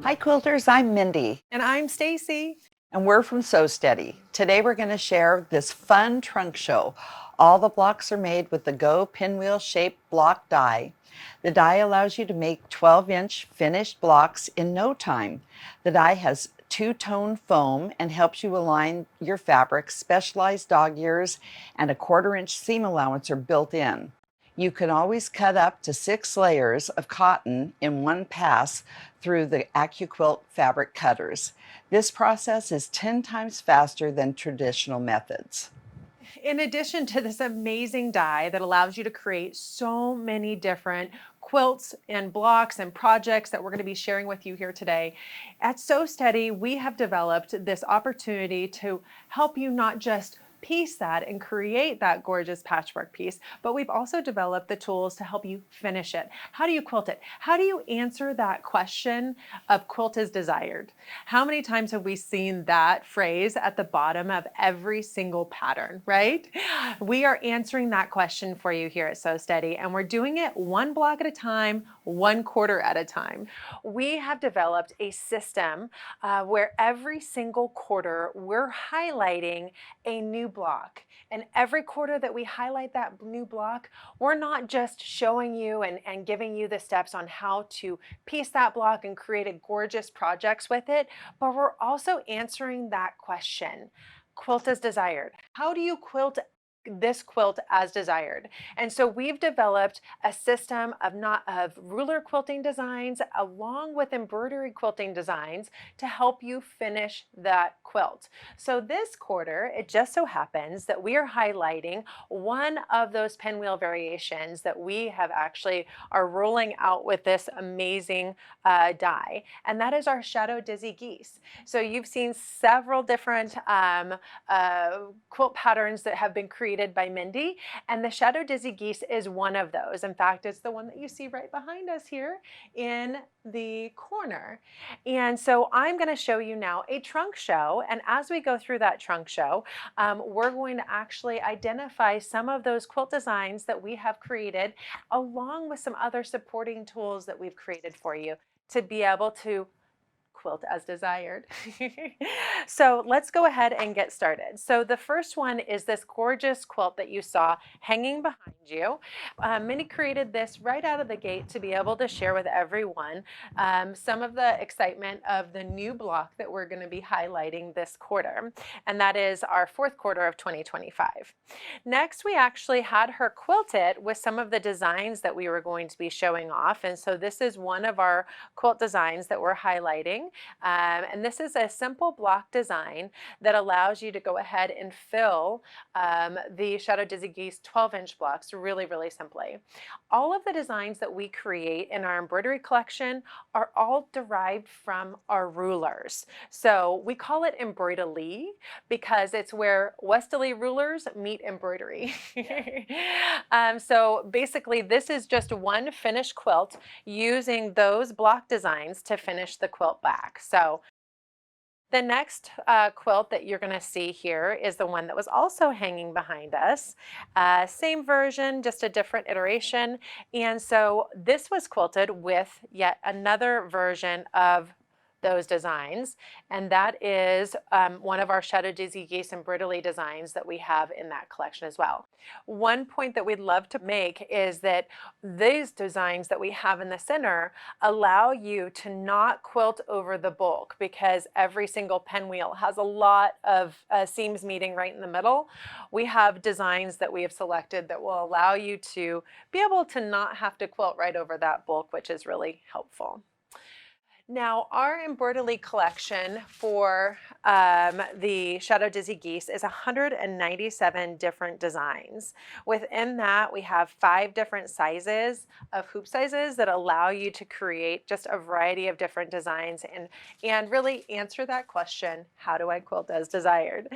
Hi quilters, I'm Mindy And I'm Stacy. and we're from Sew Steady. Today we're going to share this fun trunk show. All the blocks are made with the Go Pinwheel Shape block die. The die allows you to make 12-inch finished blocks in no time. The die has two-tone foam and helps you align your fabric. Specialized dog ears and a 1/4-inch seam allowance are built in. You can always cut up to 6 layers of cotton in one pass through the AccuQuilt fabric cutters. This process is 10 times faster than traditional methods. In addition to this amazing die that allows you to create so many different quilts and blocks and projects that we're going to be sharing with you here today, at Sew Steady, we have developed this opportunity to help you not just piece that and create that gorgeous patchwork piece, but we've also developed the tools to help you finish it. How do you quilt it? How do you answer that question of quilt as desired? How many times have we seen that phrase at the bottom of every single pattern, right? We are answering that question for you here at Sew Steady, and we're doing it one block at a time, 1/4 at a time. We have developed a system where every single quarter we're highlighting a new block. And every quarter that we highlight that new block, we're not just showing you and giving you the steps on how to piece that block and create a gorgeous projects with it, but we're also answering that question. Quilt as desired. How do you quilt this quilt as desired? And so we've developed a system of ruler quilting designs along with embroidery quilting designs to help you finish that quilt. So this quarter, it just so happens that we are highlighting one of those pinwheel variations that we have actually are rolling out with this amazing die, and that is our Shadow Dizzy Geese. So you've seen several different quilt patterns that have been created by Mendy, and the Shadow Dizzy Geese is one of those. In fact, it's the one that you see right behind us here in the corner. And so I'm going to show you now a trunk show, and as we go through that trunk show, we're going to actually identify some of those quilt designs that we have created along with some other supporting tools that we've created for you to be able to quilt as desired. So let's go ahead and get started. So the first one is this gorgeous quilt that you saw hanging behind you. Minnie created this right out of the gate to be able to share with everyone some of the excitement of the new block that we're going to be highlighting this quarter, and that is our 4th quarter of 2025. Next, we actually had her quilt it with some of the designs that we were going to be showing off, and so this is one of our quilt designs that we're highlighting. And this is a simple block design that allows you to go ahead and fill the Shadow Dizzy Geese 12-inch blocks really, really simply. All of the designs that we create in our embroidery collection are all derived from our rulers. So we call it Embroidery because it's where Westerly rulers meet embroidery. So basically, this is just one finished quilt using those block designs to finish the quilt back. So the next quilt that you're going to see here is the one that was also hanging behind us. Same version, just a different iteration. And so this was quilted with yet another version of those designs, and that is one of our Shadow Dizzy Geese embroidery designs that we have in that collection as well. One point that we'd love to make is that these designs that we have in the center allow you to not quilt over the bulk because every single pinwheel has a lot of seams meeting right in the middle. We have designs that we have selected that will allow you to be able to not have to quilt right over that bulk, which is really helpful. Now, our embroidery collection for the Shadow Dizzy Geese is 197 different designs. Within that, we have 5 different sizes of hoop sizes that allow you to create just a variety of different designs and really answer that question, how do I quilt as desired?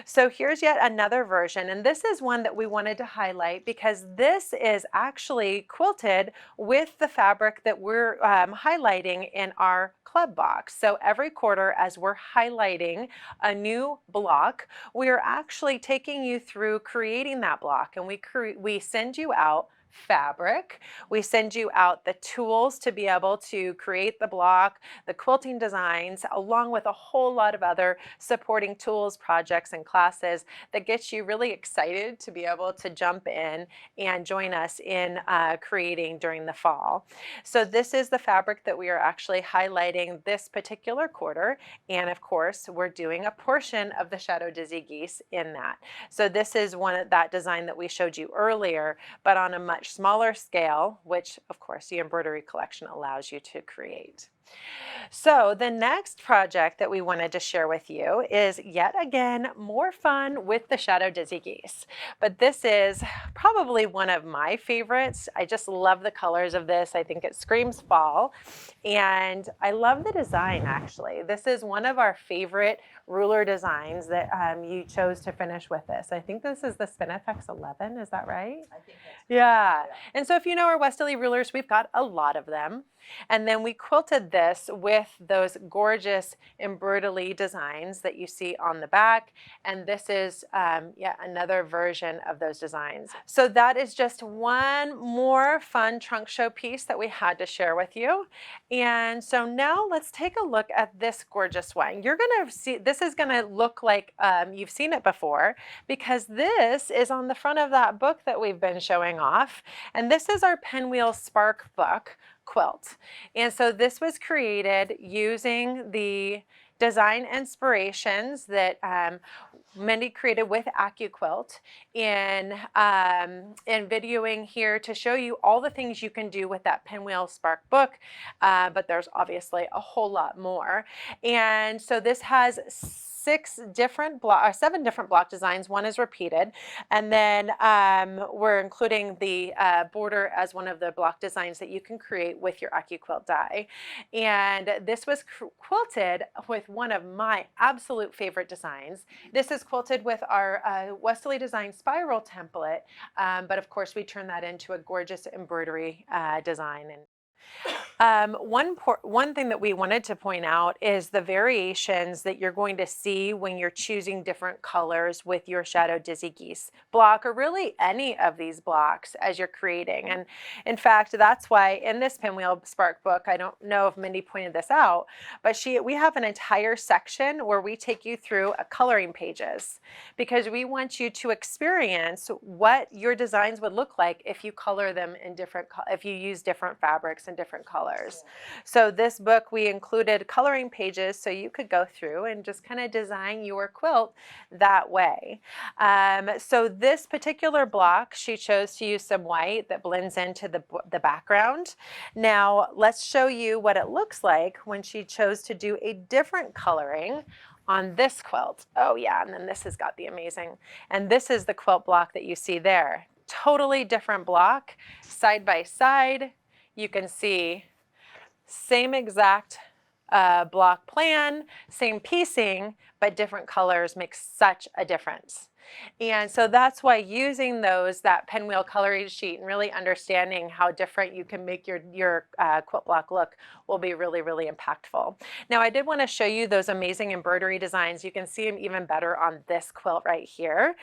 So here's yet another version, and this is one that we wanted to highlight because this is actually quilted with the fabric that we're highlighting in our club box. So every quarter, as we're highlighting a new block, we are actually taking you through creating that block, and we send you out fabric. We send you out the tools to be able to create the block, the quilting designs, along with a whole lot of other supporting tools, projects, and classes that gets you really excited to be able to jump in and join us in creating during the fall. So this is the fabric that we are actually highlighting this particular quarter. And of course, we're doing a portion of the Shadow Dizzy Geese in that. So this is one of that design that we showed you earlier, but on a much smaller scale, which of course the embroidery collection allows you to create. So the next project that we wanted to share with you is yet again more fun with the Shadow Dizzy Geese. But this is probably one of my favorites. I just love the colors of this. I think it screams fall. And I love the design actually. This is one of our favorite ruler designs that you chose to finish with this. I think this is the Spinifex 11, is that right? I think that's Yeah. And so if you know our Westerly rulers, we've got a lot of them. And then we quilted this with those gorgeous embroidery designs that you see on the back. And this is yet another version of those designs. So that is just one more fun trunk show piece that we had to share with you. And so now let's take a look at this gorgeous one. You're going to see, this is going to look like you've seen it before, because this is on the front of that book that we've been showing off. And this is our Pinwheel Spark book quilt. And so this was created using the design inspirations that Mendy created with AccuQuilt in videoing here to show you all the things you can do with that Pinwheel Spark book, but there's obviously a whole lot more. And so this has seven different block designs. One is repeated, and then we're including the border as one of the block designs that you can create with your AccuQuilt die. And this was quilted with one of my absolute favorite designs. This is quilted with our Westerly Design spiral template, but of course we turn that into a gorgeous embroidery design. And one thing that we wanted to point out is the variations that you're going to see when you're choosing different colors with your Shadow Dizzy Geese block, or really any of these blocks as you're creating. And in fact, that's why in this Pinwheel Spark book, I don't know if Mendy pointed this out, but we have an entire section where we take you through coloring pages, because we want you to experience what your designs would look like if you color them in if you use different fabrics and different colors. So this book, we included coloring pages so you could go through and just kind of design your quilt that way. So this particular block, she chose to use some white that blends into the background. Now let's show you what it looks like when she chose to do a different coloring on this quilt. Oh yeah, and then this has got the amazing, and this is the quilt block that you see there. Totally different block, side by side. You can see same exact block plan, same piecing, but different colors makes such a difference. And so that's why using that pinwheel coloring sheet and really understanding how different you can make your quilt block look will be really, really impactful. Now I did want to show you those amazing embroidery designs. You can see them even better on this quilt right here.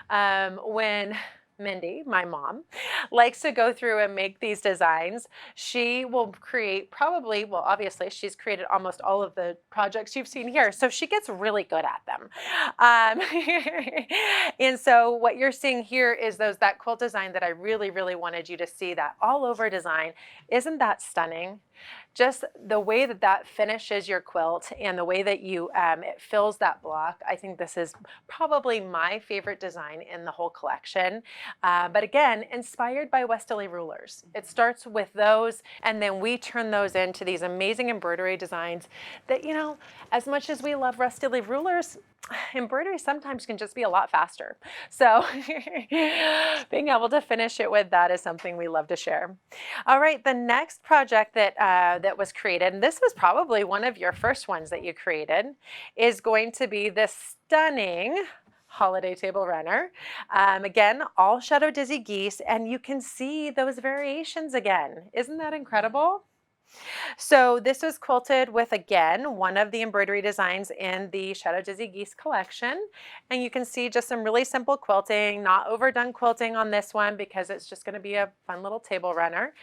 When Mendy, my mom, likes to go through and make these designs, she will create obviously she's created almost all of the projects you've seen here, so she gets really good at them. And so what you're seeing here is that quilt design that I really, really wanted you to see, that all over design. Isn't that stunning? Just the way that finishes your quilt and the way that it fills that block. I think this is probably my favorite design in the whole collection. But again, inspired by Westerly rulers. It starts with those, and then we turn those into these amazing embroidery designs that, as much as we love Westerly rulers, embroidery sometimes can just be a lot faster. So being able to finish it with that is something we love to share. All right, the next project that was created, and this was probably one of your first ones that you created, is going to be this stunning holiday table runner. Again, all Shadow Dizzy Geese, and you can see those variations again. Isn't that incredible? So this was quilted with, again, one of the embroidery designs in the Shadow Dizzy Geese collection. And you can see just some really simple quilting, not overdone quilting on this one because it's just going to be a fun little table runner.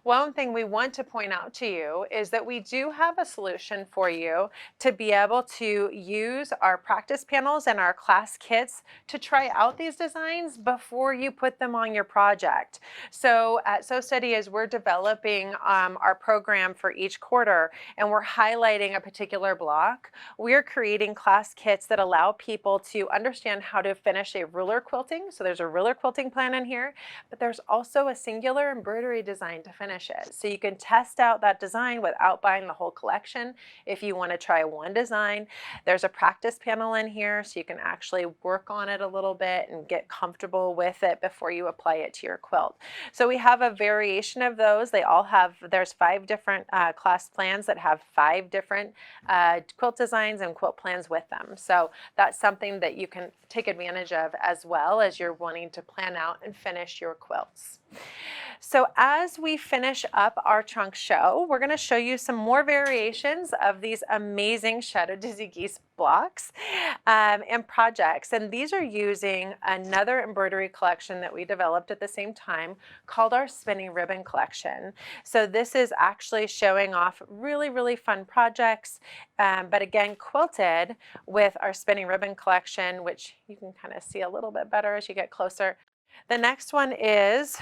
One thing we want to point out to you is that we do have a solution for you to be able to use our practice panels and our class kits to try out these designs before you put them on your project. So at So Steady, as we're developing our program for each quarter and we're highlighting a particular block, we're creating class kits that allow people to understand how to finish a ruler quilting. So there's a ruler quilting plan in here, but there's also a singular embroidery design to finish it. So you can test out that design without buying the whole collection. If you want to try one design, there's a practice panel in here so you can actually work on it a little bit and get comfortable with it before you apply it to your quilt. So we have a variation of those. They all have, there's 5 different class plans that have 5 different quilt designs and quilt plans with them. So that's something that you can take advantage of as well as you're wanting to plan out and finish your quilts. So as we finish up our trunk show, we're going to show you some more variations of these amazing Shadow Dizzy Geese blocks and projects. And these are using another embroidery collection that we developed at the same time called our Spinning Ribbon Collection. So this is actually showing off really, really fun projects, but again, quilted with our Spinning Ribbon Collection, which you can kind of see a little bit better as you get closer. The next one is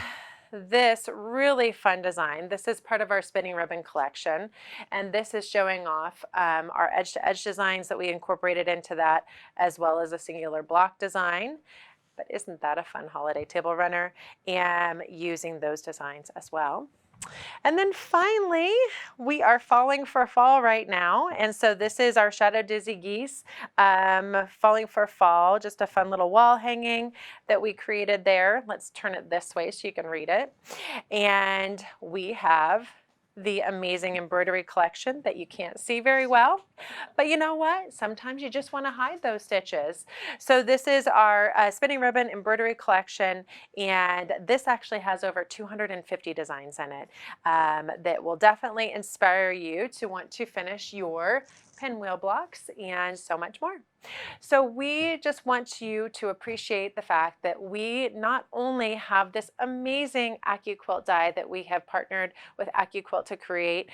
this really fun design. This is part of our Spinning Ribbon collection, and this is showing off our edge-to-edge designs that we incorporated into that, as well as a singular block design. But isn't that a fun holiday table runner? And using those designs as well. And then finally, we are falling for fall right now. And so this is our Shadow Dizzy Geese falling for fall, just a fun little wall hanging that we created there. Let's turn it this way so you can read it. And we have the amazing embroidery collection that you can't see very well. But you know what? Sometimes you just want to hide those stitches. So this is our Spinning Ribbon embroidery collection, and this actually has over 250 designs in it that will definitely inspire you to want to finish your pinwheel blocks and so much more. So we just want you to appreciate the fact that we not only have this amazing AccuQuilt die that we have partnered with AccuQuilt to create,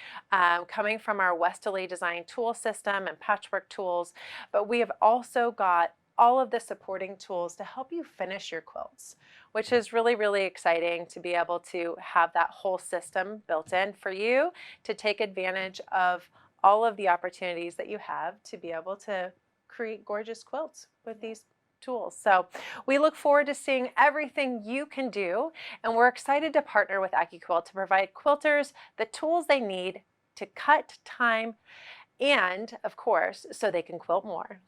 coming from our Westerly design tool system and patchwork tools, but we have also got all of the supporting tools to help you finish your quilts, which is really, really exciting to be able to have that whole system built in for you to take advantage of all of the opportunities that you have to be able to create gorgeous quilts with these tools. So we look forward to seeing everything you can do, and we're excited to partner with AccuQuilt to provide quilters the tools they need to cut time and, of course, so they can quilt more.